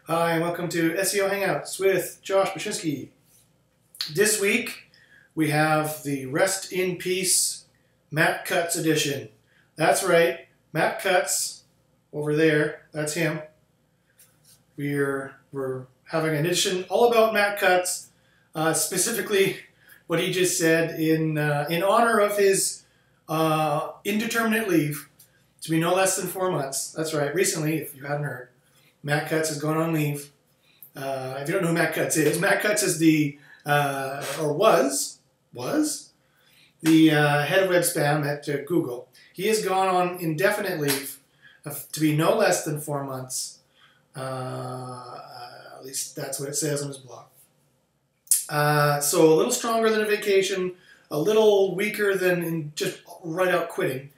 Hi, and welcome to SEO Hangouts with Josh Bachynski. This week we have the Rest in Peace Matt Cutts edition. That's right, Matt Cutts over there, that's him. We're having an edition all about Matt Cutts, specifically what he just said in honor of his indeterminate leave to be no less than 4 months. That's right, recently, if you hadn't heard, Matt Cutts has gone on leave. If you don't know who Matt Cutts is the, or was the head of web spam at Google. He has gone on indefinite leave to be no less than 4 months. At least that's what it says on his blog. So a little stronger than a vacation, a little weaker than just right out quitting.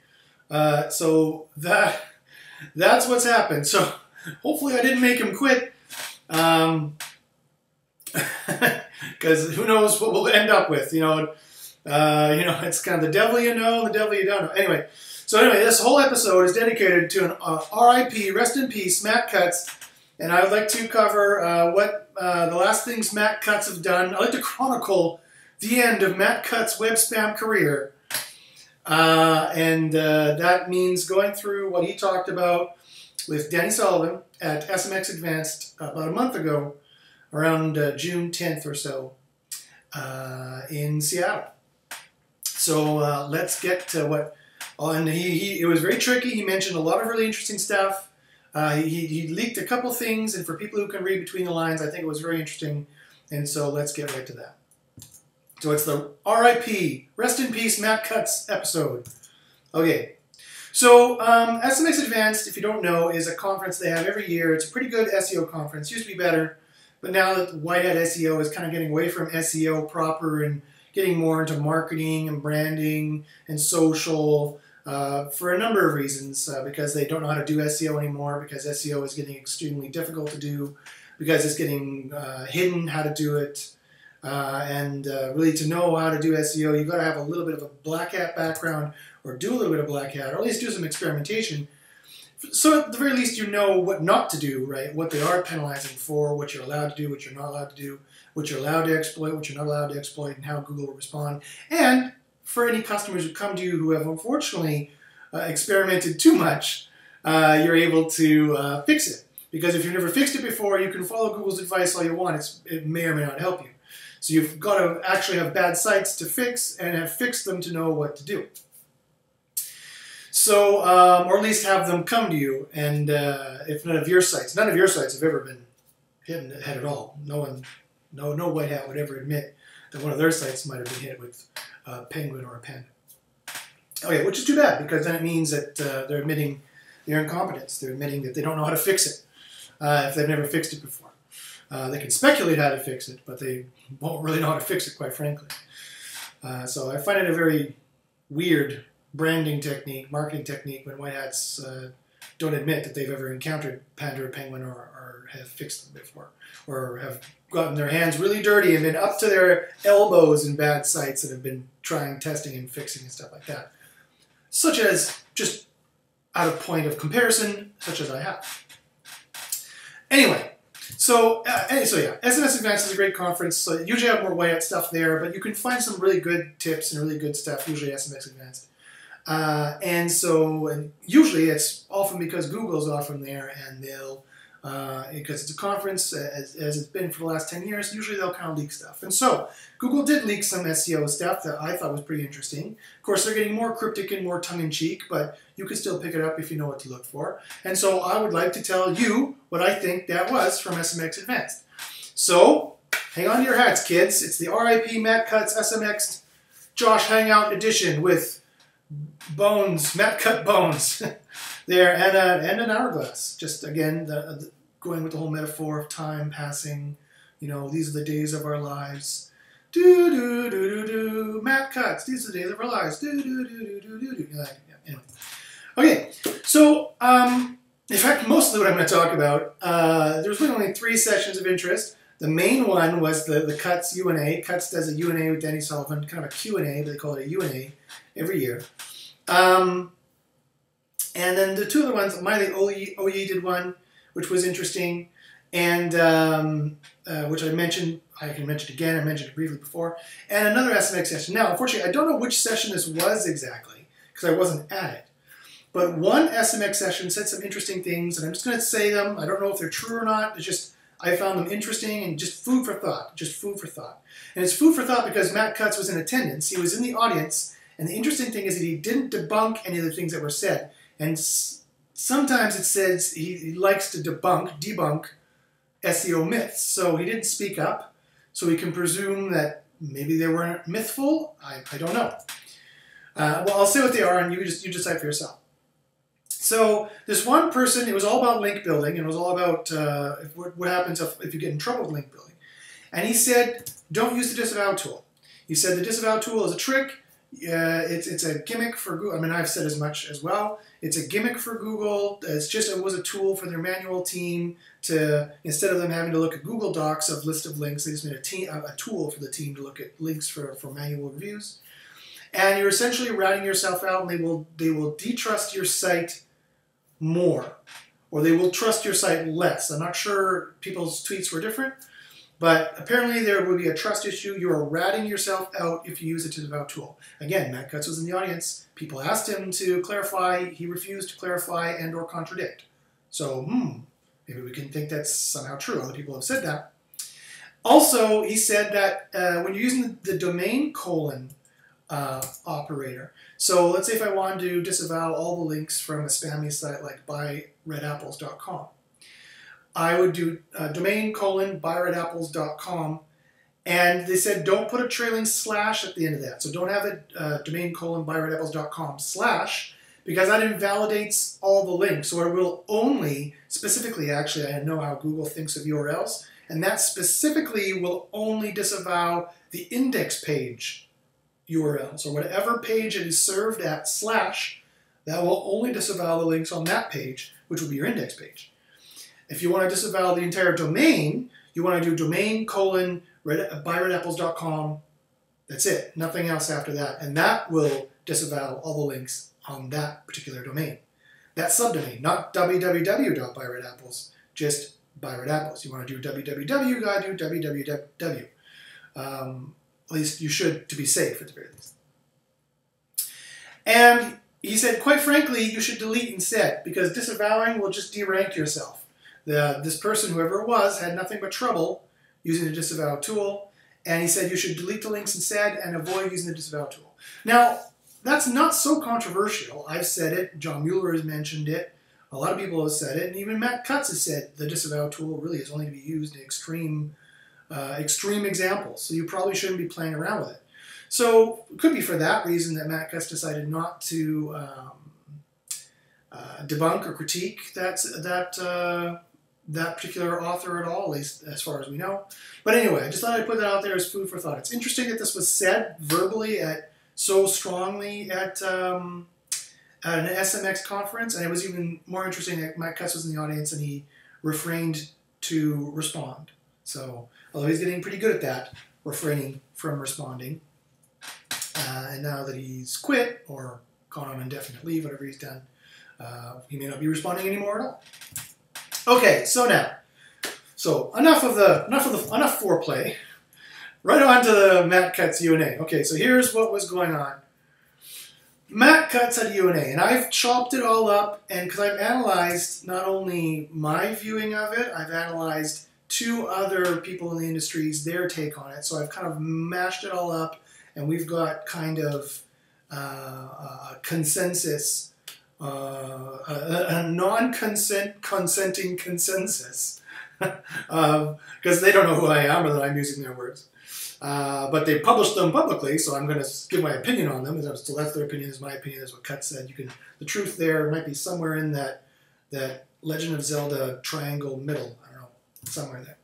So that's what's happened. So hopefully I didn't make him quit, because who knows what we'll end up with. It's kind of the devil you know, the devil you don't know. Anyway, this whole episode is dedicated to an R.I.P. Rest in Peace Matt Cutts, and I would like to cover what the last things Matt Cutts have done. I'd like to chronicle the end of Matt Cutts' web spam career, and that means going through what he talked about with Danny Sullivan at SMX Advanced about a month ago, around June 10th or so, in Seattle. So let's get to what. And it was very tricky. He mentioned a lot of really interesting stuff. He leaked a couple things, and for people who can read between the lines, I think it was very interesting. And so let's get right to that. So it's the R.I.P. Rest in Peace Matt Cutts episode. Okay. So SMX Advanced, if you don't know, is a conference they have every year. It's a pretty good SEO conference. Used to be better, but now that white hat SEO is kind of getting away from SEO proper and getting more into marketing and branding and social for a number of reasons. Because they don't know how to do SEO anymore, because SEO is getting extremely difficult to do, because it's getting hidden how to do it. And really to know how to do SEO, you've got to have a little bit of a black hat background, or do a little bit of black hat, or at least do some experimentation. So at the very least you know what not to do, right? What they are penalizing for, what you're allowed to do, what you're not allowed to do, what you're allowed to exploit, what you're not allowed to exploit, and how Google will respond. And for any customers who come to you who have unfortunately experimented too much, you're able to fix it. Because if you've never fixed it before, you can follow Google's advice all you want. It may or may not help you. So you've got to actually have bad sites to fix and have fixed them to know what to do. So, or at least have them come to you. And if none of your sites have ever been hit in the head at all. No white hat would ever admit that one of their sites might have been hit with a penguin or a panda. Okay, which is too bad, because then it means that they're admitting their incompetence. They're admitting that they don't know how to fix it if they've never fixed it before. They can speculate how to fix it, but they won't really know how to fix it, quite frankly. So I find it a very weird branding technique, marketing technique, when white hats don't admit that they've ever encountered panda or penguin, or have fixed them before, or have gotten their hands really dirty and been up to their elbows in bad sites that have been trying, testing, and fixing and stuff like that. Such as, just out of point of comparison, such as I have. Anyway. So yeah, SMS Advanced is a great conference. So you usually have more white hat stuff there, but you can find some really good tips and really good stuff, usually SMX Advanced. And usually it's often because Google's often there, and they'll, because it's a conference, as it's been for the last 10 years, usually they'll kind of leak stuff. And so Google did leak some SEO stuff that I thought was pretty interesting. Of course, they're getting more cryptic and more tongue-in-cheek, but you can still pick it up if you know what to look for. And so I would like to tell you what I think that was from SMX Advanced. So hang on to your hats, kids. It's the R.I.P. Matt Cutts SMX Josh Hangout edition with bones, Matt Cut bones there, and an hourglass. Just again, going with the whole metaphor of time passing. You know, these are the days of our lives. Do do do do do. Matt Cutts. These are the days of our lives. Do do do do do do. Anyway, okay. So in fact, mostly what I'm going to talk about, there's really only 3 sessions of interest. The main one was the Cutts U&A. Cutts does a U&A with Danny Sullivan, kind of a Q&A, but they call it a U&A every year. And then the 2 other ones, Miley Oye did one, which was interesting. and which I mentioned. I can mention it again. I mentioned it briefly before. And another SMX session. Now, unfortunately, I don't know which session this was exactly because I wasn't at it. But one SMX session said some interesting things, and I'm just going to say them. I don't know if they're true or not. It's just I found them interesting and just food for thought. Just food for thought. And it's food for thought because Matt Cutts was in attendance. He was in the audience. And the interesting thing is that he didn't debunk any of the things that were said. And sometimes it says he likes to debunk SEO myths. So he didn't speak up. So we can presume that maybe they weren't mythful. I don't know. Well, I'll say what they are, and you decide for yourself. So this one person, it was all about link building, and it was all about what happens if you get in trouble with link building. And he said, don't use the disavow tool. He said the disavow tool is a trick. It's a gimmick for Google. I mean, I've said as much as well. It's a gimmick for Google. It was a tool for their manual team to, instead of them having to look at Google Docs of list of links, they just made a tool for the team to look at links for manual reviews. And you're essentially routing yourself out, and they will detrust your site more, or they will trust your site less. I'm not sure people's tweets were different, but apparently there would be a trust issue. You are ratting yourself out if you use a disavow tool. Again, Matt Cutts was in the audience. People asked him to clarify. He refused to clarify and or contradict. So, maybe we can think that's somehow true. Other people have said that. Also, he said that when you're using the domain colon operator, so let's say if I wanted to disavow all the links from a spammy site like buyredapples.com, I would do domain colon buyredapples.com, and they said don't put a trailing slash at the end of that. So don't have a domain colon buyredapples.com slash, because that invalidates all the links. So it will only, specifically, actually, I know how Google thinks of URLs, and that specifically will only disavow the index page URL. So whatever page it is served at slash, that will only disavow the links on that page, which will be your index page. If you want to disavow the entire domain, you want to do domain colon buyredapples.com. That's it. Nothing else after that. And that will disavow all the links on that particular domain. That subdomain, not www.buyredapples, just buyredapples. You want to do www, you got to do www. At least you should, to be safe at the very least. And he said, quite frankly, you should delete instead, because disavowing will just derank yourself. This person, whoever it was, had nothing but trouble using the disavow tool, and he said you should delete the links instead and avoid using the disavow tool. Now, that's not so controversial. I've said it. John Mueller has mentioned it. A lot of people have said it, and even Matt Cutts has said the disavow tool really is only to be used in extreme examples, so you probably shouldn't be playing around with it. So it could be for that reason that Matt Cutts decided not to debunk or critique that particular author at all, at least as far as we know. But anyway, I just thought I'd put that out there as food for thought. It's interesting that this was said verbally so strongly at an SMX conference, and it was even more interesting that Matt Cutts was in the audience and he refrained to respond. So, although he's getting pretty good at that, refraining from responding, and now that he's quit or gone on indefinite leave, whatever he's done, he may not be responding anymore at all. Okay, so now, enough foreplay. Right on to the Matt Cutts U&A. Okay, so here's what was going on. Matt Cutts had U&A, and I've chopped it all up, and because I've analyzed not only my viewing of it, I've analyzed two other people in the industries, their take on it. So I've kind of mashed it all up, and we've got kind of a consensus. A non-consenting consensus, because they don't know who I am or that I'm using their words. But they published them publicly, so I'm going to give my opinion on them. So that's their opinion, is my opinion, is what Cutts said. The truth there might be somewhere in that Legend of Zelda triangle middle. I don't know, somewhere there.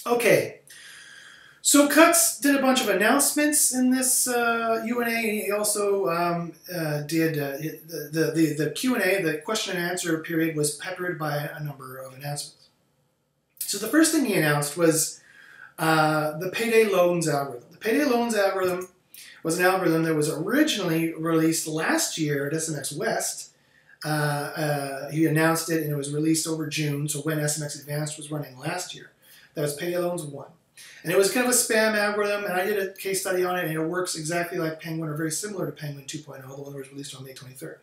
Okay. So Cutts did a bunch of announcements in this U&A. He also did the Q&A, the question and answer period, was peppered by a number of announcements. So the first thing he announced was the Payday loans algorithm. The Payday loans algorithm was an algorithm that was originally released last year at SMX West, He announced it, and it was released over June, so when SMX Advanced was running last year. That was Payday Loans 1. And it was kind of a spam algorithm, and I did a case study on it, and it works exactly like Penguin, or very similar to Penguin 2.0, the one that was released on May 23rd.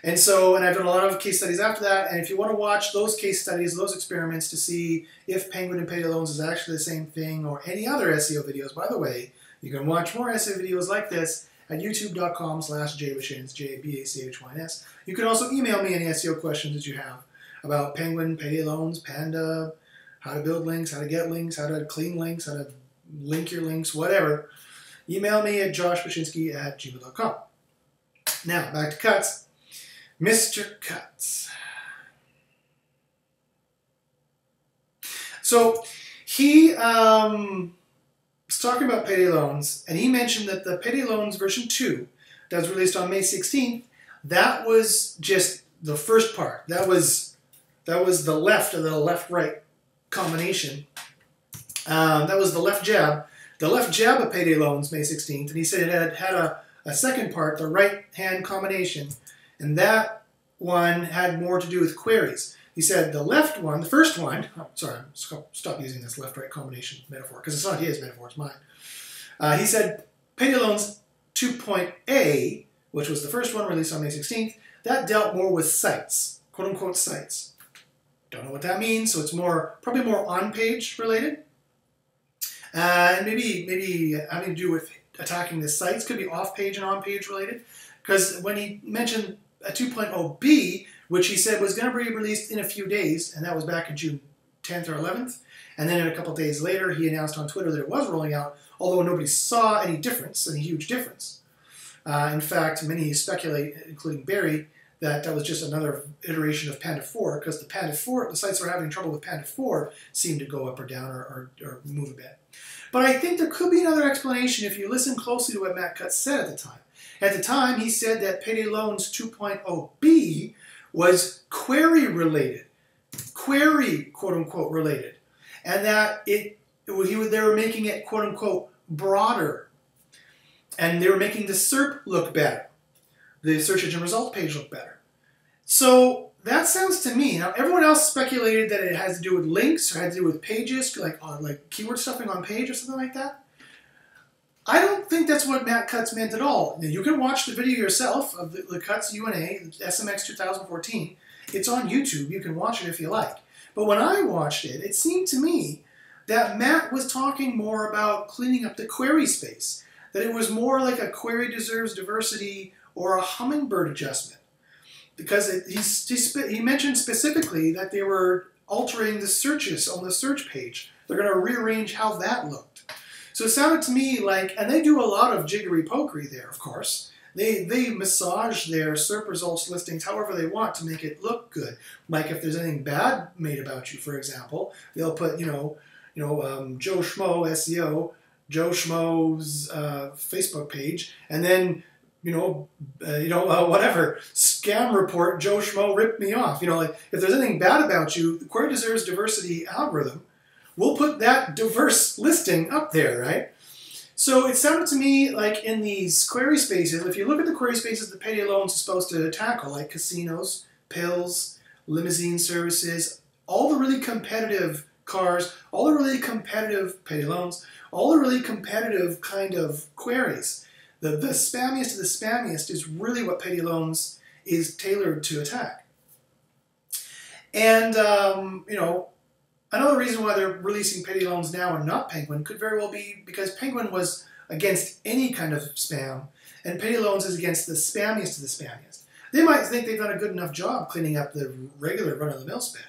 And so, and I've done a lot of case studies after that, and if you want to watch those case studies, those experiments to see if Penguin and Payday Loans is actually the same thing, or any other SEO videos, by the way, you can watch more SEO videos like this at youtube.com/jbachynski, J-A-B-A-C-H-Y-N-S. You can also email me any SEO questions that you have about Penguin, Payday Loans, Panda, how to build links, how to get links, how to clean links, how to link your links, whatever. Email me at joshbachynski@gmail.com. Now, back to Cuts. Mr. Cuts. So, he was talking about Payday Loans, and he mentioned that the Payday Loans version 2 that was released on May 16th, that was just the first part. That was the left of the left-right combination. That was the left jab. The left jab of Payday Loans, May 16th, and he said it had a second part, the right-hand combination, and that one had more to do with queries. He said the left one, the first one, oh, sorry, stop using this left-right combination metaphor, because it's not his metaphor, it's mine. He said Payday Loans 2.A, which was the first one released on May 16th, that dealt more with sites, quote-unquote sites. Don't know what that means, so it's probably more on-page related. And maybe having to do with attacking the sites, could be off-page and on-page related. Because when he mentioned a 2.0b, which he said was going to be released in a few days, and that was back in June 10th or 11th, and then a couple days later he announced on Twitter that it was rolling out, although nobody saw any difference, any huge difference. In fact, many speculate, including Barry, that that was just another iteration of Panda 4, because the Panda 4, the sites that were having trouble with Panda 4 seemed to go up or down or move a bit. But I think there could be another explanation if you listen closely to what Matt Cutts said at the time. At the time, he said that Payday Loans 2.0b was query related, query quote-unquote related, and that they were making it quote-unquote broader, and they were making the SERP look better, the search engine result page look better. So that sounds to me, now everyone else speculated that it has to do with links or had to do with pages, like keyword stuffing on page or something like that. I don't think that's what Matt Cutts meant at all. Now, you can watch the video yourself of the Cutts U&A, SMX 2014. It's on YouTube. You can watch it if you like. But when I watched it, it seemed to me that Matt was talking more about cleaning up the query space, that it was more like a query deserves diversity or a hummingbird adjustment. Because he mentioned specifically that they were altering the searches on the search page. They're going to rearrange how that looked. So it sounded to me like, and they do a lot of jiggery-pokery there, of course. They massage their SERP results listings however they want to make it look good. Like if there's anything bad made about you, for example, they'll put, Joe Schmo SEO, Joe Schmo's Facebook page, and then whatever, scam report, Joe Schmo ripped me off. Like if there's anything bad about you, the Query Deserves Diversity algorithm will put that diverse listing up there, right? So it sounded to me like in these query spaces, if you look at the query spaces that Payday Loans is supposed to tackle, like casinos, pills, limousine services, all the really competitive cars, all the really competitive Payday Loans, all the really competitive kind of queries. The spammiest of the spammiest is really what Payday Loans is tailored to attack. And, another reason why they're releasing Payday Loans now and not Penguin could very well be because Penguin was against any kind of spam, and Payday Loans is against the spammiest of the spammiest. They might think they've done a good enough job cleaning up the regular run-of-the-mill spam,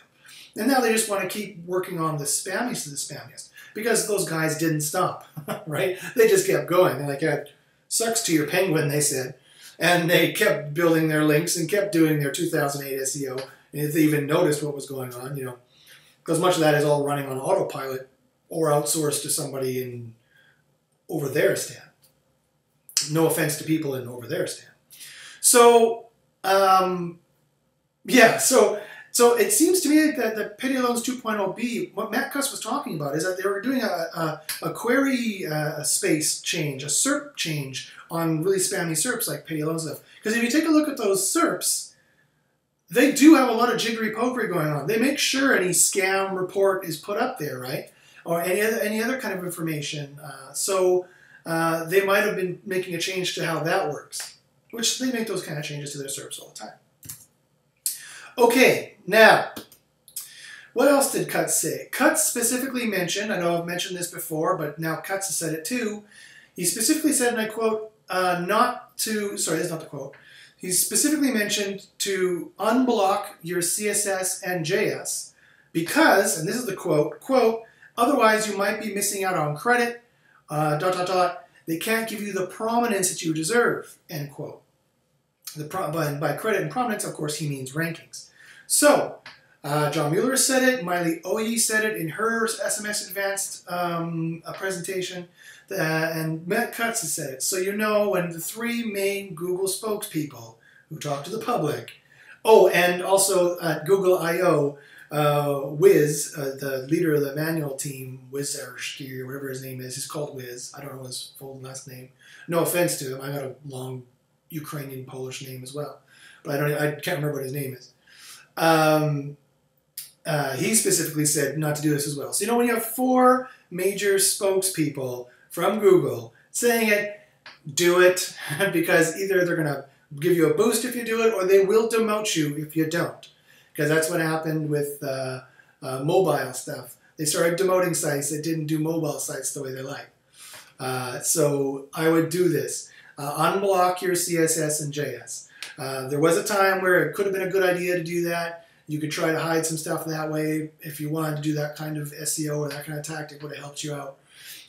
and now they just want to keep working on the spammiest of the spammiest, because those guys didn't stop, right? They just kept going. They're like, yeah, sucks to your Penguin, they said, and they kept building their links and kept doing their 2008 SEO, and if they even noticed what was going on, because much of that is all running on autopilot or outsourced to somebody over there stand. No offense to people in over there stand. So, so it seems to me that the Payday Loans 2.0b, what Matt Cutts was talking about is that they were doing a query space change, a SERP change on really spammy SERPs like Payday Loans stuff. Because if you take a look at those SERPs, they do have a lot of jiggery pokery going on. They make sure any scam report is put up there, right? Or any other kind of information. They might have been making a change to how that works, which they make those kind of changes to their SERPs all the time. Okay, now, what else did Cutts say? Cutts specifically mentioned, I know I've mentioned this before, but now Cutts has said it too. He specifically said, and I quote, sorry, that's not the quote. He specifically mentioned to unblock your CSS and JS because, and this is the quote, otherwise you might be missing out on credit, ... They can't give you the prominence that you deserve, end quote. By credit and prominence, of course, he means rankings. So, John Mueller said it, Miley Oye said it in her SMX Advanced presentation, and Matt Cutts has said it. So you know when the three main Google spokespeople who talk to the public, oh, and also at Google I.O., Wiz, the leader of the manual team, Wizarski, or whatever his name is, he's called Wiz. I don't know his full last name. No offense to him, I got a long Ukrainian Polish name as well, but I can't remember what his name is. He specifically said not to do this as well. So you know when you have four major spokespeople from Google saying it, do it, because either they're going to give you a boost if you do it, or they will demote you if you don't. Because that's what happened with mobile stuff. They started demoting sites that didn't do mobile sites the way they like. So I would do this. Unblock your CSS and JS. There was a time where it could have been a good idea to do that. You could try to hide some stuff that way if you wanted to do that kind of SEO or that kind of tactic would have helped you out.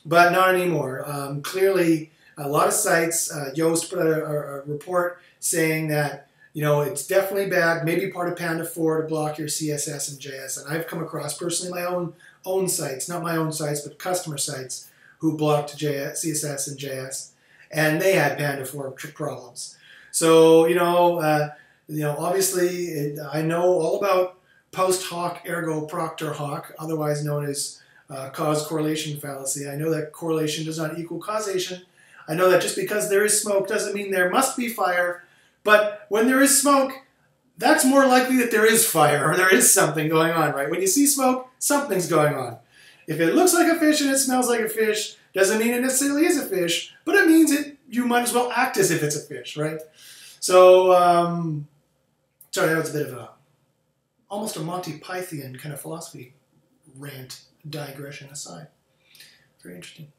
But not anymore. Clearly, a lot of sites, Yoast put out a report saying that it's definitely bad, maybe part of Panda 4 to block your CSS and JS. And I've come across personally my own sites, not my own sites, but customer sites who blocked CSS and JS. And they had Panda 4 problems. So, obviously, I know all about post hoc ergo proctor hoc, otherwise known as cause correlation fallacy. I know that correlation does not equal causation. I know that just because there is smoke doesn't mean there must be fire. But when there is smoke, that's more likely that there is fire or there is something going on, right? When you see smoke, something's going on. If it looks like a fish and it smells like a fish, doesn't mean it necessarily is a fish, but it means you might as well act as if it's a fish, right? So, sorry, that was a bit of almost a Monty Python kind of philosophy rant, digression aside. Very interesting.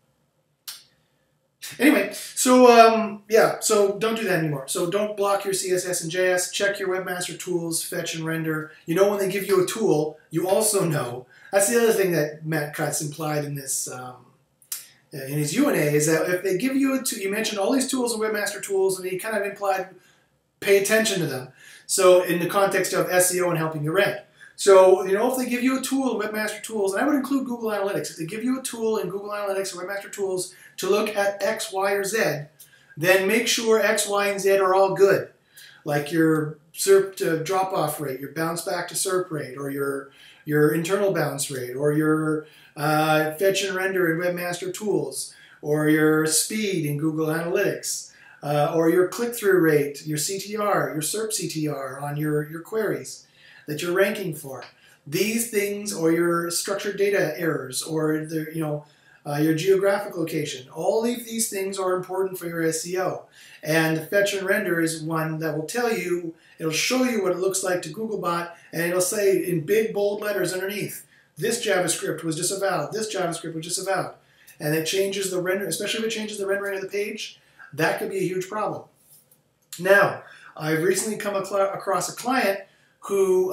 Anyway, so so don't do that anymore. So don't block your CSS and JS. Check your webmaster tools, fetch and render. When they give you a tool, you also know. That's the other thing that Matt Cutts implied in this, in his U&A, is that if they give you a tool, you mentioned all these tools and webmaster tools, and he kind of implied pay attention to them. So in the context of SEO and helping you rank. So, if they give you a tool in Webmaster Tools, and I would include Google Analytics, if they give you a tool in Google Analytics or Webmaster Tools to look at X, Y, or Z, then make sure X, Y, and Z are all good. Like your SERP to drop-off rate, your bounce back to SERP rate, or your internal bounce rate, or your fetch and render in Webmaster Tools, or your speed in Google Analytics, or your click-through rate, your CTR, your SERP CTR on your queries that you're ranking for. These things, or your structured data errors, or your geographic location. All of these things are important for your SEO. And the fetch and render is one that will tell you, it'll show you what it looks like to Googlebot, and it'll say in big bold letters underneath, this JavaScript was disavowed, this JavaScript was disavowed. And it changes the render, especially if it changes the rendering of the page, that could be a huge problem. Now, I've recently come across a client who,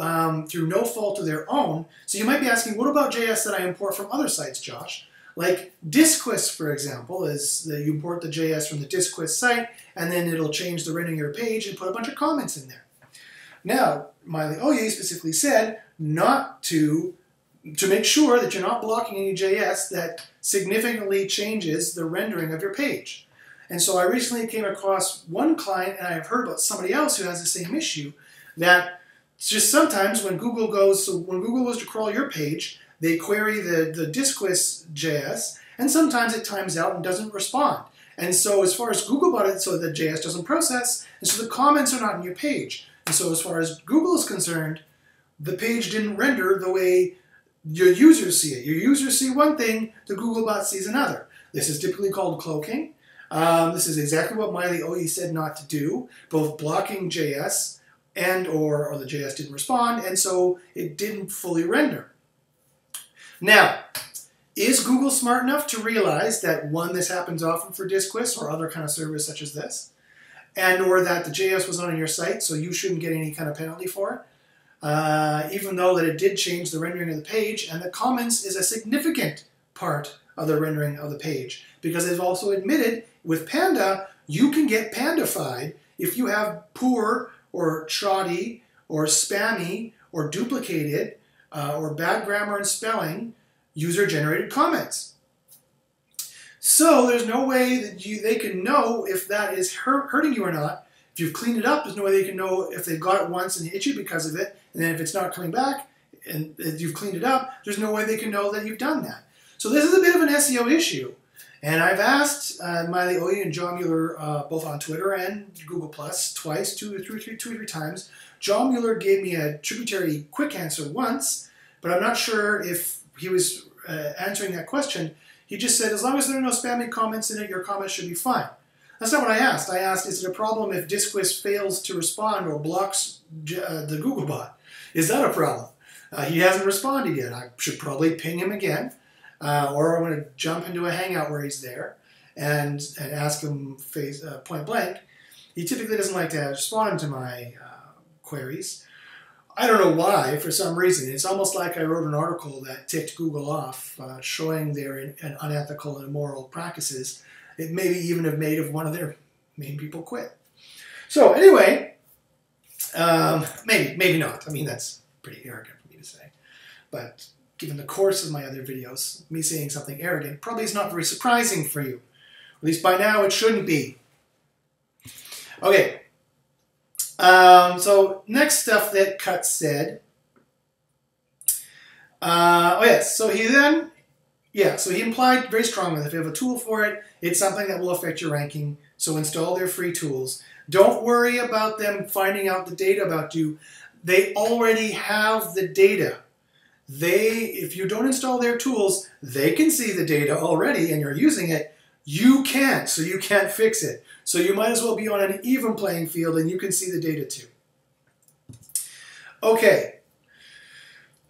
through no fault of their own, so you might be asking, what about JS that I import from other sites, Josh? Like Disquist, for example, is that you import the JS from the Disquist site, and then it'll change the rendering of your page and put a bunch of comments in there. Now, Miley Oye specifically said not to make sure that you're not blocking any JS that significantly changes the rendering of your page. And so I recently came across one client, and I've heard about somebody else who has the same issue, that just sometimes when Google goes to crawl your page, they query the Disquist JS, and sometimes it times out and doesn't respond. And so as far as Googlebot, so the JS doesn't process, and so the comments are not on your page. And so as far as Google is concerned, the page didn't render the way your users see it. Your users see one thing, the Googlebot sees another. This is typically called cloaking. This is exactly what Miley Oye said not to do, both blocking JS and or the JS didn't respond, and so it didn't fully render. Now, is Google smart enough to realize that, one, this happens often for Disquis or other kind of service such as this, and or that the JS was not on your site, so you shouldn't get any kind of penalty for it, even though that it did change the rendering of the page, and the comments is a significant part of the rendering of the page, because they've also admitted with Panda, you can get pandified if you have poor or shoddy or spammy or duplicated or bad grammar and spelling user-generated comments. So there's no way that they can know if that is hurting you or not. If you've cleaned it up, there's no way they can know if they've got it once and hit you because of it, and then if it's not coming back and you've cleaned it up, there's no way they can know that you've done that. So this is a bit of an SEO issue. And I've asked Miley Oye and John Mueller both on Twitter and Google Plus twice, two or three times. John Mueller gave me a tributary quick answer once, but I'm not sure if he was answering that question. He just said, as long as there are no spamming comments in it, your comments should be fine. That's not what I asked. I asked, is it a problem if Disquis fails to respond or blocks the Googlebot? Is that a problem? He hasn't responded yet. I should probably ping him again. Or I'm going to jump into a hangout where he's there and ask him point blank. He typically doesn't like to respond to my queries. I don't know why, for some reason. It's almost like I wrote an article that ticked Google off, showing their unethical and immoral practices. It maybe even have made one of their main people quit. So anyway, maybe not. I mean, that's pretty arrogant for me to say. But given the course of my other videos, me saying something arrogant probably is not very surprising for you. At least by now it shouldn't be. Okay. So next stuff that Cut said. Oh yes, so he implied very strongly that if you have a tool for it, it's something that will affect your ranking. So install their free tools. Don't worry about them finding out the data about you. They already have the data. If you don't install their tools, they can see the data already and you're using it. You can't, so you can't fix it. So you might as well be on an even playing field and you can see the data too. Okay.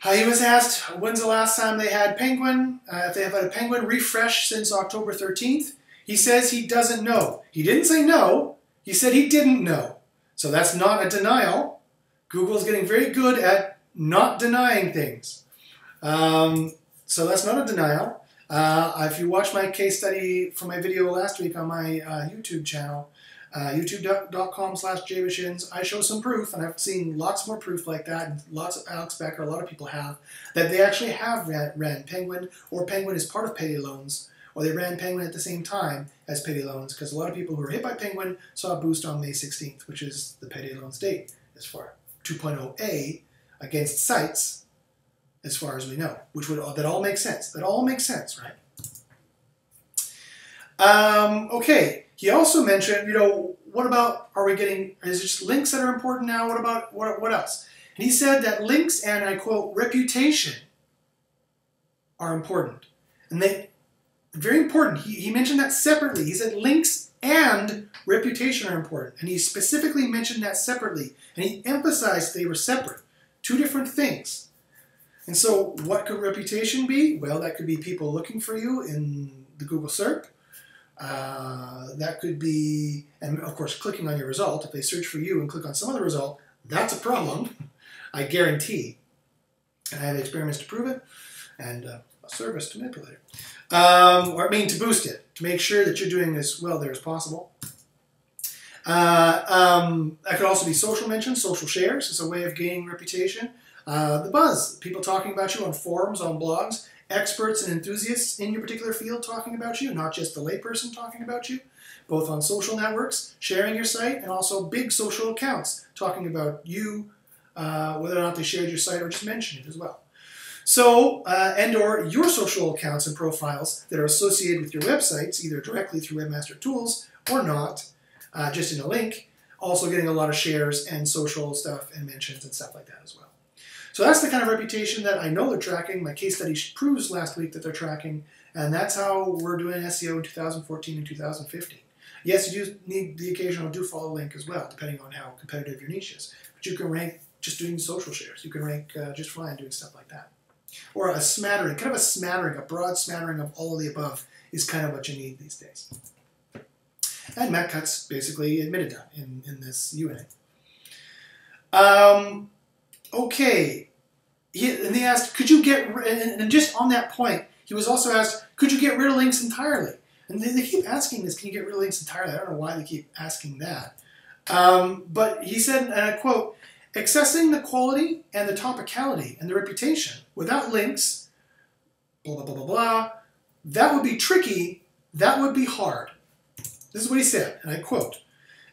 He was asked, when's the last time they had Penguin? If they have had a Penguin refresh since October 13th. He says he doesn't know. He didn't say no. He said he didn't know. So that's not a denial. Google's getting very good at not denying things. So that's not a denial. If you watch my case study from my video last week on my YouTube channel, youtube.com/jbachins, I show some proof, and I've seen lots more proof like that, and lots of Alex Becker, a lot of people have, that they actually have ran Penguin, or Penguin is part of Payday loans, or they ran Penguin at the same time as Payday loans, because a lot of people who were hit by Penguin saw a boost on May 16th, which is the Payday loans date, as far 2.0a against sites, as far as we know, that all makes sense. That all makes sense, right? Okay. He also mentioned, what about, is it just links that are important now? What about, what else? And he said that links and, I quote, reputation are important. And very important. He mentioned that separately. He said links and reputation are important. And he specifically mentioned that separately. And he emphasized they were separate. Two different things. And so what could reputation be? Well, that could be people looking for you in the Google SERP. That could be, and of course, clicking on your result. If they search for you and click on some other result, that's a problem, I guarantee. And I have experiments to prove it, and a service to manipulate it. To boost it, to make sure that you're doing as well there as possible. That could also be social mentions, social shares. It's a way of gaining reputation. The buzz, people talking about you on forums, on blogs, experts and enthusiasts in your particular field talking about you, not just the layperson talking about you, both on social networks, sharing your site, and also big social accounts talking about you, whether or not they shared your site or just mentioned it as well. So, and/or your social accounts and profiles that are associated with your websites, either directly through Webmaster Tools or not, just in a link, also getting a lot of shares and social stuff and mentions and stuff like that as well. So that's the kind of reputation that I know they're tracking. My case study proves last week that they're tracking, and that's how we're doing SEO in 2014 and 2015. Yes, you do need the occasional do follow link as well, depending on how competitive your niche is. But you can rank just doing social shares. You can rank just fine doing stuff like that. Or a smattering, kind of a smattering, a broad smattering of all of the above is kind of what you need these days. And Matt Cutts basically admitted that in this U&A. Okay. And they asked, could you get, and just on that point, he was also asked, could you get rid of links entirely? And they keep asking this, can you get rid of links entirely? I don't know why they keep asking that. But he said, and I quote, accessing the quality and the topicality and the reputation without links, blah, blah, blah, blah, blah, that would be tricky, that would be hard. This is what he said, and I quote,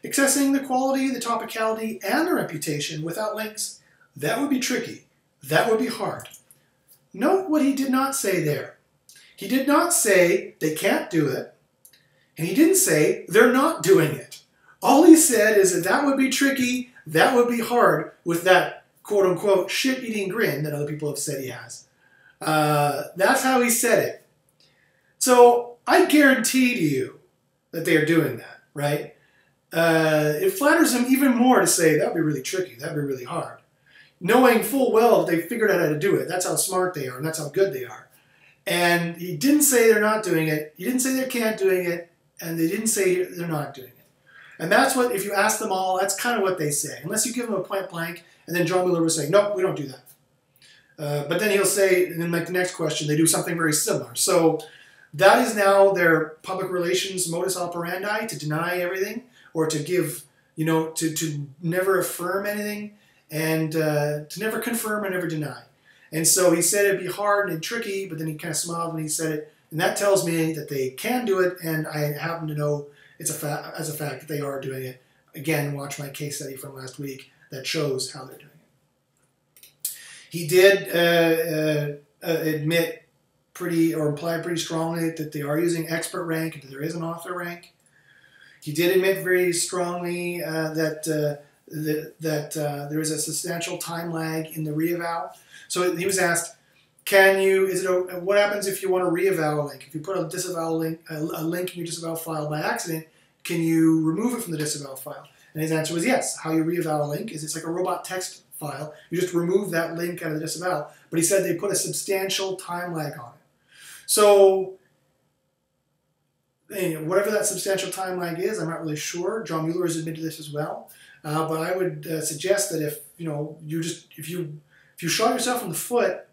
accessing the quality, the topicality, and the reputation without links, that would be tricky, that would be hard. Note what he did not say there. He did not say they can't do it, and he didn't say they're not doing it. All he said is that would be tricky, that would be hard, with that quote-unquote shit-eating grin that other people have said he has. That's how he said it. So I guarantee to you that they are doing that, right? It flatters him even more to say that would be really tricky, that would be really hard. Knowing full well that they figured out how to do it. That's how smart they are, and that's how good they are. And he didn't say they're not doing it, he didn't say they can't doing it, and they didn't say they're not doing it. And that's what, if you ask them all, that's kind of what they say. Unless you give them a point blank, and then John Mueller will say, nope, we don't do that. But then he'll say, and then like the next question, they do something very similar. So that is now their public relations modus operandi, to deny everything, or to give, you know, to never affirm anything, and to never confirm or never deny. And so he said it'd be hard and tricky, but then he kind of smiled when he said it. And that tells me that they can do it, and I happen to know it's as a fact that they are doing it. Again, watch my case study from last week that shows how they're doing it. He did admit or imply pretty strongly that they are using expert rank and that there is an author rank. He did admit very strongly that there is a substantial time lag in the reavow. So he was asked, what happens if you want to reavow a link? If you put a disavow link, a link in your disavow file by accident, can you remove it from the disavow file? And his answer was yes. How you reavow a link is it's like a robot text file. You just remove that link out of the disavow. But he said they put a substantial time lag on it. So whatever that substantial time lag is, I'm not really sure. John Mueller has admitted this as well. But I would suggest that if you shot yourself in the foot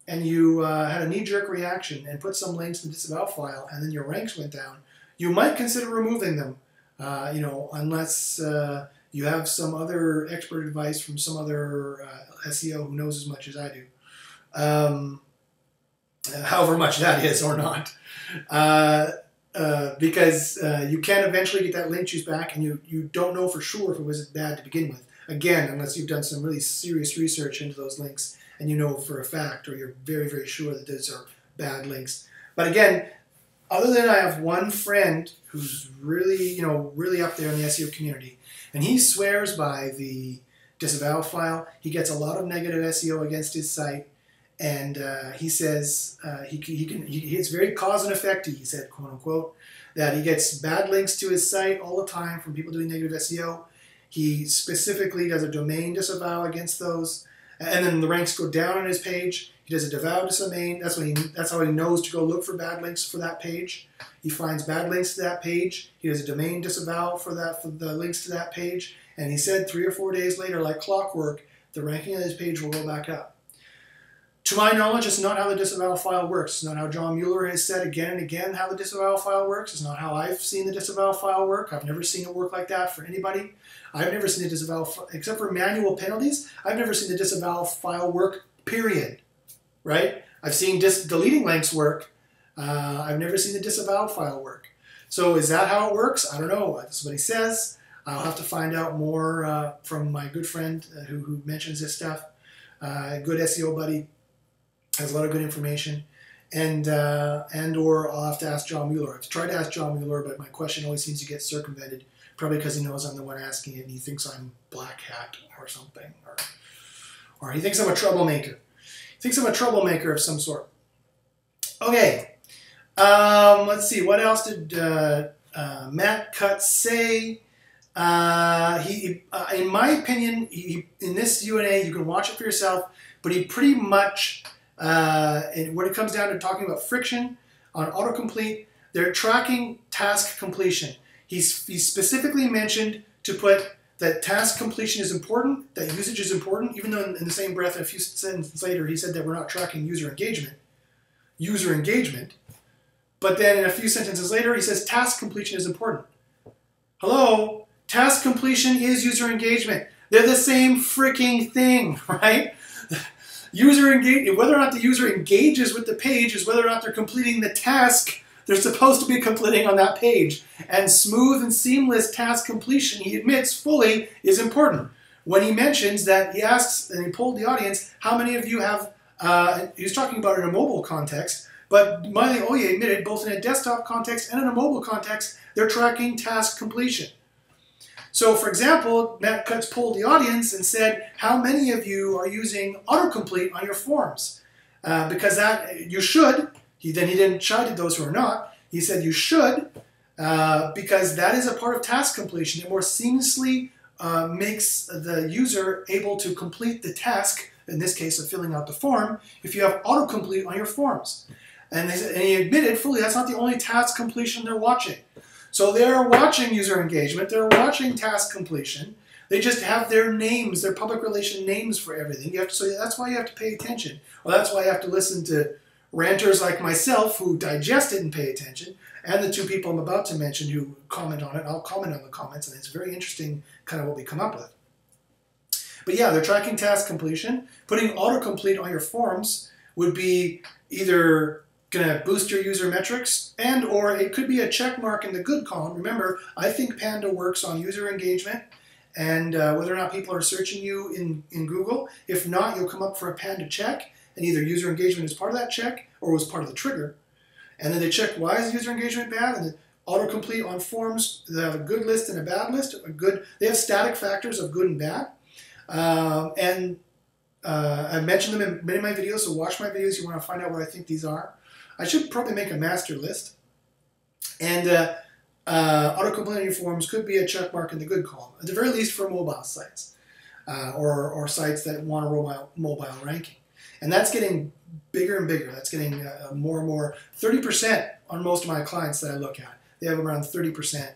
and you had a knee-jerk reaction and put some links in the disavow file and then your ranks went down, you might consider removing them, unless you have some other expert advice from some other SEO who knows as much as I do. However much that is or not. Because you can eventually get that link juice back, and you don't know for sure if it was bad to begin with. Again, unless you've done some really serious research into those links and you know for a fact, or you're very, very sure that those are bad links. But again, other than I have one friend who's really, really up there in the SEO community, and he swears by the disavow file. He gets a lot of negative SEO against his site. And he says it's very cause and effect, he said, quote unquote, that he gets bad links to his site all the time from people doing negative SEO. He specifically does a domain disavow against those, and then the ranks go down on his page. He does a disavow domain. That's how he knows to go look for bad links for that page. He finds bad links to that page. He does a domain disavow for the links to that page. And he said 3 or 4 days later, like clockwork, the ranking of his page will go back up. To my knowledge, it's not how the disavow file works. It's not how John Mueller has said again and again how the disavow file works. It's not how I've seen the disavow file work. I've never seen it work like that for anybody. I've never seen the disavow, except for manual penalties, I've never seen the disavow file work, period. Right? I've seen deleting links work. I've never seen the disavow file work. So is that how it works? I don't know. That's what he says. I'll have to find out more from my good friend who mentions this stuff. Good SEO buddy. Has a lot of good information, or I'll have to ask John Mueller. I've tried to ask John Mueller, but my question always seems to get circumvented probably because he knows I'm the one asking it and he thinks I'm black hat or something, or he thinks I'm a troublemaker. He thinks I'm a troublemaker of some sort. Okay, let's see, what else did Matt Cutts say? In my opinion, in this U&A, you can watch it for yourself, but he pretty much, when it comes down to talking about friction on autocomplete, they're tracking task completion. He specifically mentioned to put that task completion is important, that usage is important, even though in the same breath, a few sentences later, he said that we're not tracking user engagement. But then in a few sentences later, he says task completion is important. Hello? Task completion is user engagement. They're the same freaking thing, right? Whether or not the user engages with the page is whether or not they're completing the task they're supposed to be completing on that page. And smooth and seamless task completion, he admits fully, is important. When he mentions that, he asks, and he polled the audience, how many of you have, he was talking about it in a mobile context, but he admitted both in a desktop context and in a mobile context, they're tracking task completion. So, for example, Matt Cutts polled the audience and said, how many of you are using autocomplete on your forms? Because that, you should. He didn't chide those who are not. He said you should, because that is a part of task completion. It more seamlessly makes the user able to complete the task, in this case of filling out the form, if you have autocomplete on your forms. And he admitted fully that's not the only task completion they're watching. So they're watching user engagement, they're watching task completion. They just have their names, their public relation names for everything. So that's why you have to pay attention. Well, that's why you have to listen to ranters like myself who digest it and pay attention, and the two people I'm about to mention who comment on it. I'll comment on the comments, and it's very interesting kind of what we come up with. But yeah, they're tracking task completion. Putting autocomplete on your forms would be either going to boost your user metrics, and or it could be a check mark in the good column. Remember, I think Panda works on user engagement and whether or not people are searching you in Google. If not, you'll come up for a Panda check, and either user engagement is part of that check or was part of the trigger. And then they check why is user engagement bad, and then autocomplete on forms, they have a good list and a bad list. They have static factors of good and bad. I mentioned them in many of my videos, so watch my videos if you want to find out what I think these are. I should probably make a master list. And autocomplete on your forms could be a check mark in the good column, at the very least for mobile sites or sites that want a mobile ranking. And that's getting bigger and bigger. That's getting more and more. 30% on most of my clients that I look at. They have around 30%,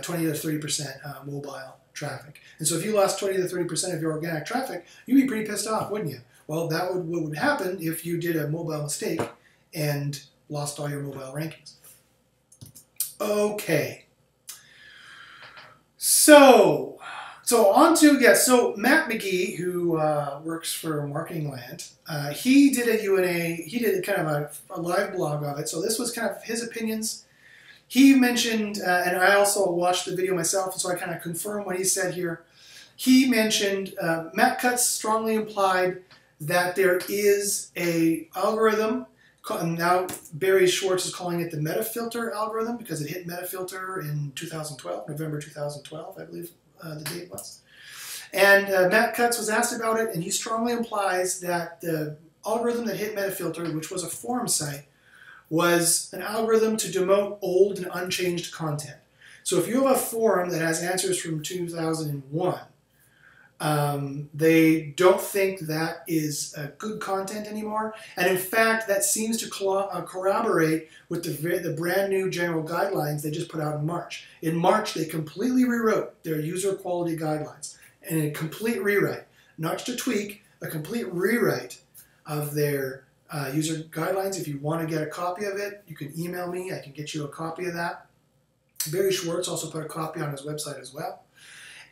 20 to 30% mobile traffic. And so if you lost 20 to 30% of your organic traffic, you'd be pretty pissed off, wouldn't you? Well, that would happen if you did a mobile mistake and lost all your mobile rankings. Okay. So Matt McGee, who works for Marketing Land, he did a U&A, he did kind of a live blog of it. So this was kind of his opinions. He mentioned, and I also watched the video myself, so I kind of confirm what he said here. He mentioned, Matt Cutts strongly implied that there is a algorithm, and now Barry Schwartz is calling it the Metafilter algorithm because it hit Metafilter in 2012, November 2012, I believe the date was. And Matt Cutts was asked about it, and he strongly implies that the algorithm that hit Metafilter, which was a forum site, was an algorithm to demote old and unchanged content. So if you have a forum that has answers from 2001, they don't think that is good content anymore. And in fact, that seems to corroborate with the brand new general guidelines they just put out in March. In March, they completely rewrote their user quality guidelines. And a complete rewrite, not just a tweak, a complete rewrite of their user guidelines. If you want to get a copy of it, you can email me. I can get you a copy of that. Barry Schwartz also put a copy on his website as well.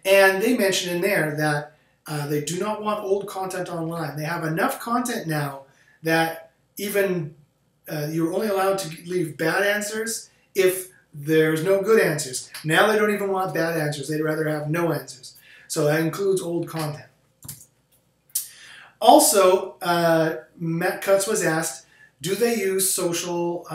And they mentioned in there that they do not want old content online. They have enough content now that even you're only allowed to leave bad answers if there's no good answers. Now they don't even want bad answers. They'd rather have no answers. So that includes old content. Also, Matt Cutts was asked, do they use social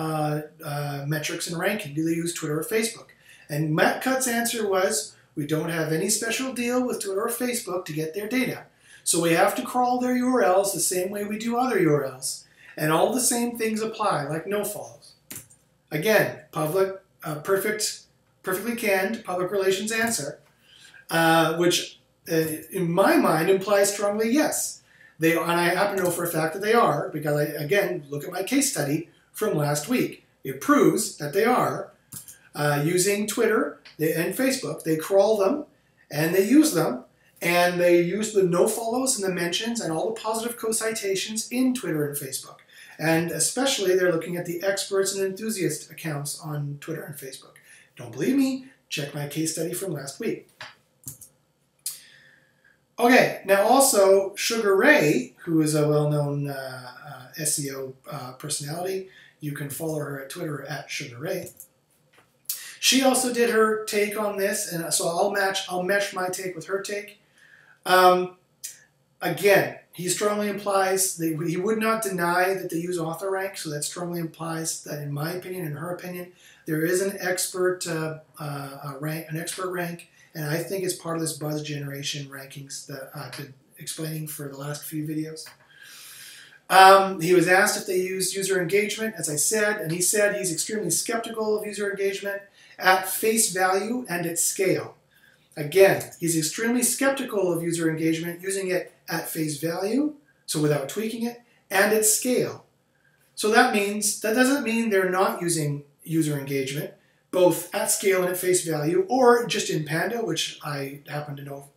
metrics and ranking? Do they use Twitter or Facebook? And Matt Cutt's answer was, we don't have any special deal with Twitter or Facebook to get their data. So we have to crawl their URLs the same way we do other URLs. And all the same things apply, like nofollows. Again, perfectly canned public relations answer, which in my mind implies strongly yes. And I happen to know for a fact that they are, because again, look at my case study from last week. It proves that they are using Twitter and Facebook. They crawl them and they use them, and they use the nofollows and the mentions and all the positive co-citations in Twitter and Facebook. And especially they're looking at the experts and enthusiast accounts on Twitter and Facebook. Don't believe me? Check my case study from last week. Okay, now also Sugar Ray, who is a well-known SEO personality, you can follow her at Twitter at Sugar Ray. She also did her take on this, and so I'll mesh my take with her take. Again, he strongly implies that he would not deny that they use author rank, so that strongly implies that, in my opinion, in her opinion, there is an expert rank, and I think it's part of this buzz generation rankings that I've been explaining for the last few videos. He was asked if they use user engagement, as I said, and he said he's extremely skeptical of user engagement at face value and at scale. Again, he's extremely skeptical of user engagement using it at face value, so without tweaking it, and at scale. So that doesn't mean they're not using user engagement, both at scale and at face value, or just in Panda, which I happen to know,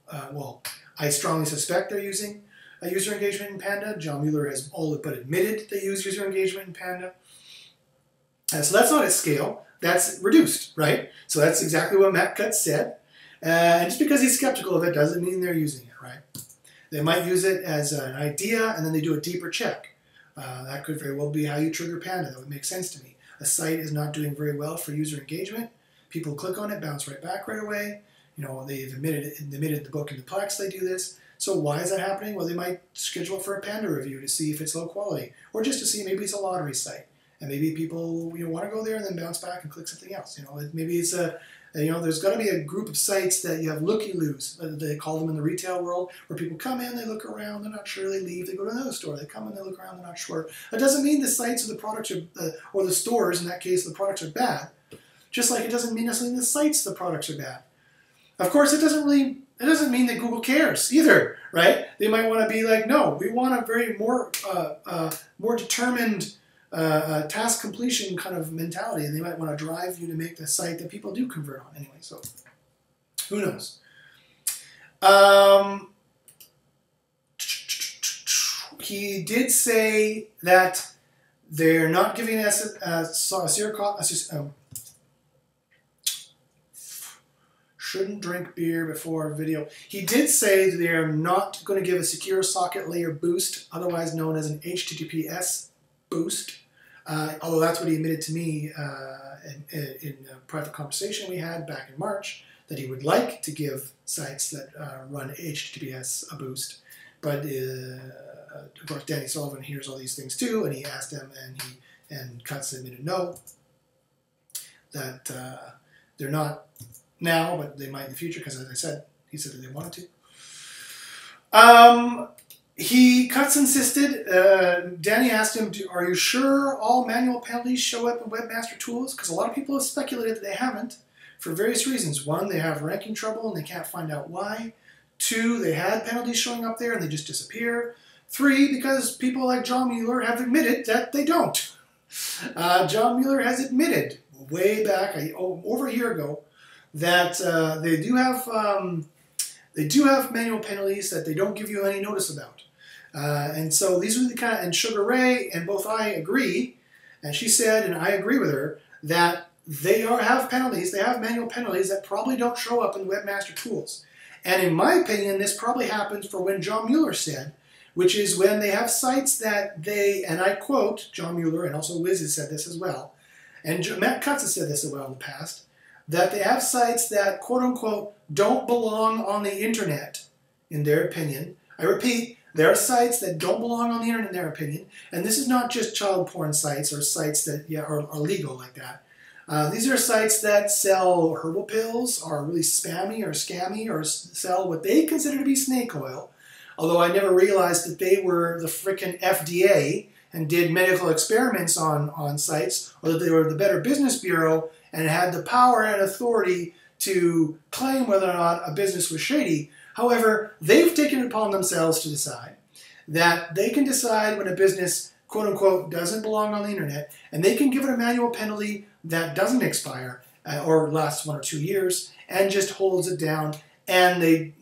I strongly suspect they're using user engagement in Panda. John Mueller has all but admitted they use user engagement in Panda. So that's not at scale, that's reduced, right? So that's exactly what Matt Cutt said. And just because he's skeptical of it doesn't mean they're using it, right? They might use it as an idea and then they do a deeper check. That could very well be how you trigger Panda. That would make sense to me. A site is not doing very well for user engagement. People click on it, bounce right back right away. You know, they've admitted the book in the Plex, they do this. So why is that happening? Well, they might schedule it for a Panda review to see if it's low quality, or just to see maybe it's a lottery site. And maybe people want to go there and then bounce back and click something else. Maybe it's there's got to be a group of sites that you have looky-loos, they call them in the retail world, where people come in, they look around, they're not sure, they leave, they go to another store, they come in, they look around, they're not sure. That doesn't mean the sites or the products are, or the stores, in that case, the products are bad. Just like it doesn't mean necessarily the sites the products are bad. Of course, it doesn't mean that Google cares either, right? They might want to be like, no, we want a very more determined task completion kind of mentality, and they might want to drive you to make the site that people do convert on anyway. So who knows? He did say that they're not giving us shouldn't drink beer before a video. He did say that they are not going to give a secure socket layer boost, otherwise known as an HTTPS boost. Although that's what he admitted to me in a private conversation we had back in March, that he would like to give sites that run HTTPS a boost. But of course, Danny Sullivan hears all these things too, and he asked him, and Cuts admitted no, that they're not now, but they might in the future, because as I said, he said that they wanted to. Cuts insisted, Danny asked him, are you sure all manual penalties show up in Webmaster Tools? Because a lot of people have speculated that they haven't, for various reasons. One, they have ranking trouble and they can't find out why. Two, they had penalties showing up there and they just disappear. Three, because people like John Mueller have admitted that they don't. John Mueller has admitted way back, over a year ago, that they do have manual penalties that they don't give you any notice about. And so these are the kind of, and Sugar Ray and both I agree, and she said, and I agree with her, that they have penalties, they have manual penalties that probably don't show up in Webmaster Tools. And in my opinion, this probably happens for when John Mueller said, which is when they have sites that they, and I quote John Mueller, and also Wiz has said this as well, and Matt Cutts has said this as well in the past, that they have sites that, quote-unquote, don't belong on the internet, in their opinion. I repeat, there are sites that don't belong on the internet in their opinion, and this is not just child porn sites or sites that are legal like that. These are sites that sell herbal pills, are really spammy or scammy, or sell what they consider to be snake oil. Although I never realized that they were the frickin' FDA and did medical experiments on sites, or that they were the Better Business Bureau and had the power and authority to claim whether or not a business was shady. However, they've taken it upon themselves to decide that they can decide when a business, quote unquote, doesn't belong on the internet, and they can give it a manual penalty that doesn't expire or lasts 1 or 2 years and just holds it down. And they,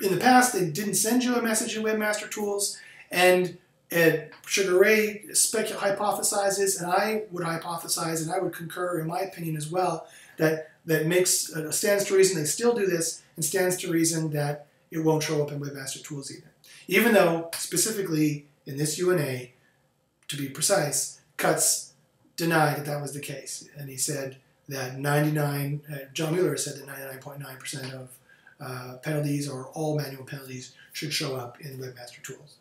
in the past, they didn't send you a message in Webmaster Tools, and Sugar Ray hypothesizes, and I would hypothesize, and I would concur in my opinion as well, that stands to reason they still do this, and stands to reason that it won't show up in Webmaster Tools either. Even though, specifically in this U&A, to be precise, Cutts denied that that was the case. And he said that John Mueller said that 99.9% of penalties, or all manual penalties, should show up in Webmaster Tools.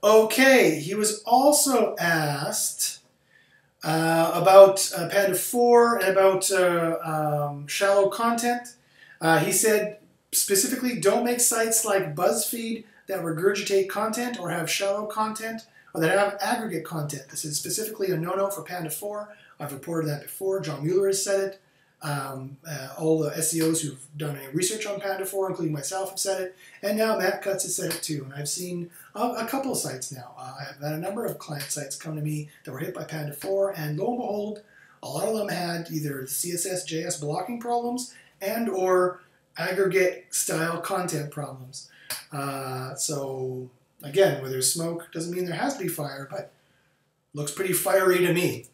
Okay, he was also asked about Panda 4 and about shallow content. He said specifically, don't make sites like BuzzFeed that regurgitate content or have shallow content or that have aggregate content. This is specifically a no-no for Panda 4. I've reported that before. John Mueller has said it. All the SEOs who've done any research on Panda 4, including myself, have said it. And now Matt Cutts has said it too. And I've seen a couple of sites now. I've had a number of client sites come to me that were hit by Panda 4. And lo and behold, a lot of them had either CSS, JS blocking problems and or aggregate style content problems. So again, where there's smoke doesn't mean there has to be fire, but looks pretty fiery to me.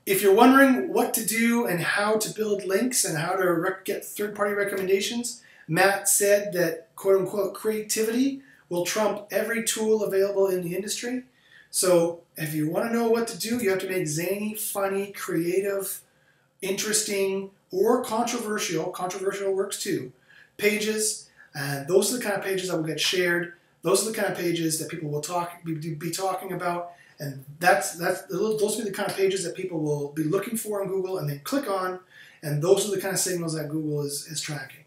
If you're wondering what to do and how to build links and how to get third-party recommendations, Matt said that, quote-unquote, creativity will trump every tool available in the industry. So if you want to know what to do, you have to make zany, funny, creative, interesting, or controversial works too, pages. And those are the kind of pages that will get shared. Those are the kind of pages that people will be talking about. And those will be the kind of pages that people will be looking for on Google and then click on, and those are the kind of signals that Google is tracking.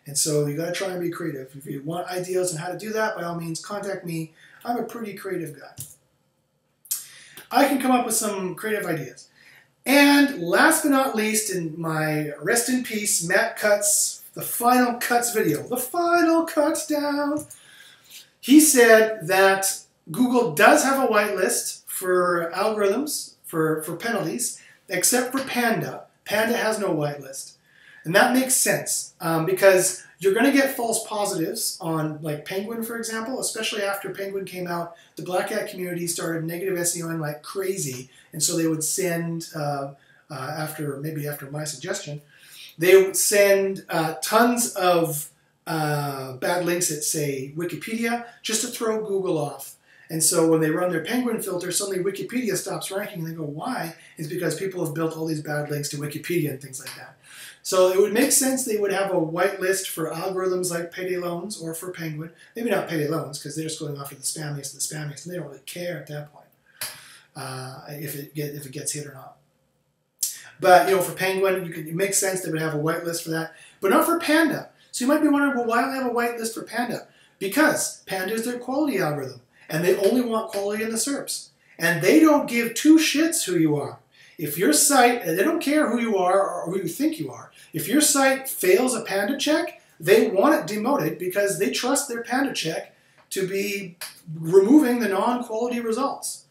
And so you got to try and be creative. If you want ideas on how to do that, by all means, contact me. I'm a pretty creative guy. I can come up with some creative ideas. And last but not least, in my rest in peace, Matt Cutts, the final Cutts video, the final Cutts down, he said that Google does have a whitelist for algorithms, for penalties, except for Panda. Panda has no whitelist. And that makes sense because you're going to get false positives on like Penguin, for example, especially after Penguin came out. The Black Hat community started negative SEOing like crazy. And so they would send, maybe after my suggestion, they would send tons of bad links at, say, Wikipedia, just to throw Google off. And so when they run their Penguin filter, suddenly Wikipedia stops ranking, and they go, why? It's because people have built all these bad links to Wikipedia and things like that. So it would make sense they would have a whitelist for algorithms like Payday loans or for Penguin. Maybe not Payday loans, because they're just going after the spammiest of the spammiest, and they don't really care at that point if it gets hit or not. But for Penguin, it makes sense they would have a whitelist for that, but not for Panda. So you might be wondering, well, why don't they have a whitelist for Panda? Because Panda is their quality algorithm. And they only want quality in the SERPs. And they don't give two shits who you are. If your site, and they don't care who you are or who you think you are, if your site fails a Panda check, they want it demoted because they trust their Panda check to be removing the non-quality results.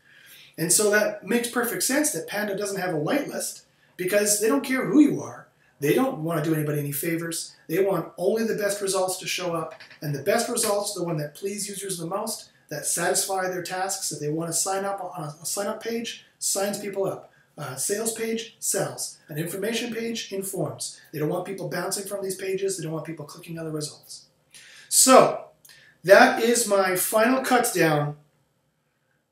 And so that makes perfect sense that Panda doesn't have a whitelist because they don't care who you are. They don't want to do anybody any favors. They want only the best results to show up. And the best results are the one that please users the most, that satisfy their tasks. If they want to sign up on a sign-up page, signs people up. A sales page sells. An information page informs. They don't want people bouncing from these pages. They don't want people clicking other results. So, that is my final Cutts down.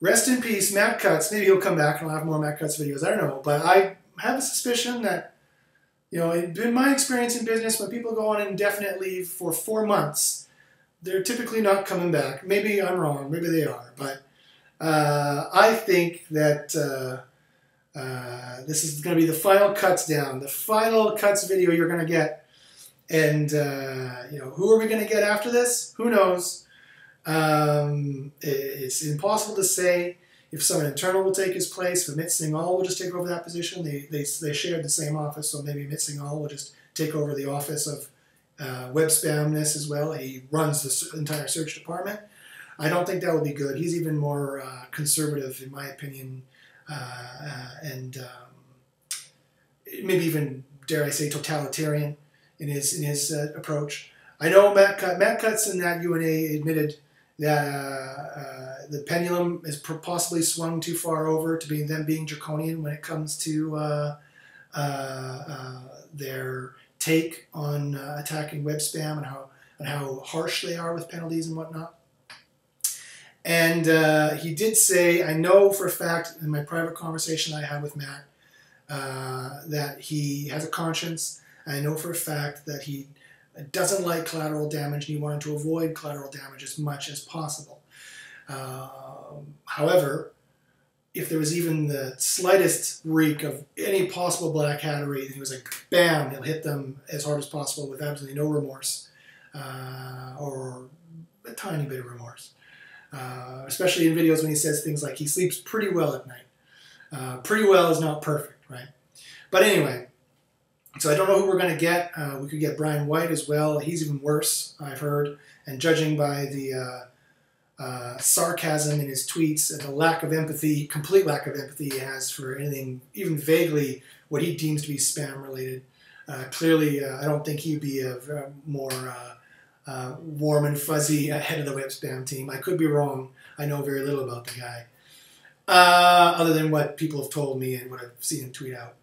Rest in peace, Matt Cutts. Maybe he'll come back and I'll have more Matt Cutts videos. I don't know. But I have a suspicion that, in my experience in business, when people go on indefinite leave for 4 months, they're typically not coming back. Maybe I'm wrong. Maybe they are. But I think that this is going to be the final cuts down, the final cuts video you're going to get. And, who are we going to get after this? Who knows? It's impossible to say if someone internal will take his place, if Amit Singhal will just take over that position. They shared the same office, so maybe Amit Singhal will just take over the office of web spamness as well. He runs the entire search department. I don't think that would be good. He's even more conservative, in my opinion, and maybe even, dare I say, totalitarian in his approach. I know Matt Cutts in that U&A admitted that the pendulum is possibly swung too far over to them being draconian when it comes to their take on attacking web spam and how harsh they are with penalties and whatnot. And he did say, I know for a fact in my private conversation I had with Matt that he has a conscience. I know for a fact that he doesn't like collateral damage and he wanted to avoid collateral damage as much as possible. However, if there was even the slightest reek of any possible black hattery, he was like, bam, he'll hit them as hard as possible with absolutely no remorse or a tiny bit of remorse. Especially in videos when he says things like he sleeps pretty well at night. Pretty well is not perfect, right? But anyway, so I don't know who we're going to get. We could get Brian White as well. He's even worse, I've heard. And judging by the sarcasm in his tweets and the lack of empathy, complete lack of empathy he has for anything, even vaguely what he deems to be spam related, clearly I don't think he'd be a more warm and fuzzy head of the web spam team. I could be wrong. I know very little about the guy, other than what people have told me and what I've seen him tweet out.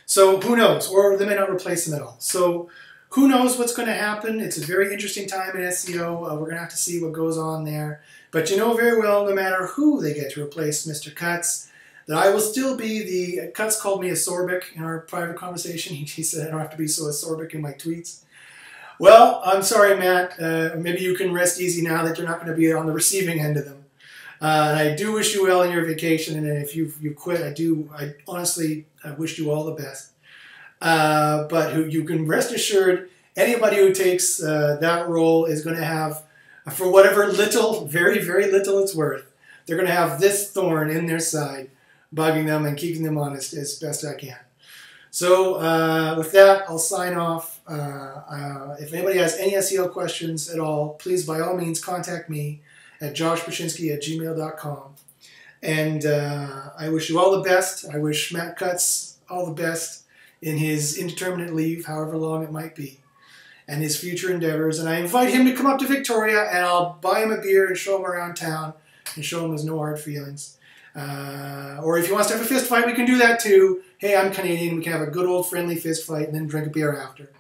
So who knows? Or they may not replace him at all. So who knows what's going to happen? It's a very interesting time in SEO. We're going to have to see what goes on there. But you know very well, no matter who they get to replace Mr. Cutts, that I will still be the... Cutts called me a sorbic in our private conversation. He said I don't have to be so sorbic in my tweets. Well, I'm sorry, Matt. Maybe you can rest easy now that you're not going to be on the receiving end of them. And I do wish you well in your vacation, and if you quit, I honestly wish you all the best. But you can rest assured, anybody who takes that role is going to have, for whatever little, very, very little it's worth, they're going to have this thorn in their side, bugging them and keeping them honest as best I can. So with that, I'll sign off. If anybody has any SEO questions at all, please by all means contact me at joshbachynski@gmail.com. And I wish you all the best. I wish Matt Cutts all the best in his indeterminate leave, however long it might be, and his future endeavors. And I invite him to come up to Victoria, and I'll buy him a beer and show him around town and show him there's no hard feelings. Or if he wants to have a fist fight, we can do that too. Hey, I'm Canadian. We can have a good old friendly fist fight and then drink a beer after.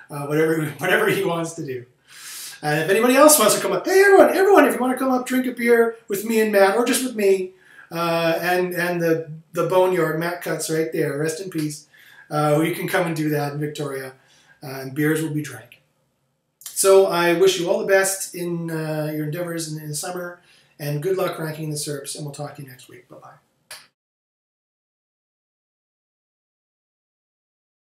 Whatever he wants to do. And if anybody else wants to come up, hey, everyone, if you want to come up, drink a beer with me and Matt, or just with me, and the Boneyard, Matt Cutts right there, rest in peace. You can come and do that in Victoria, and beers will be drank. So I wish you all the best in your endeavors in the summer, and good luck ranking the SERPs, and we'll talk to you next week. Bye-bye.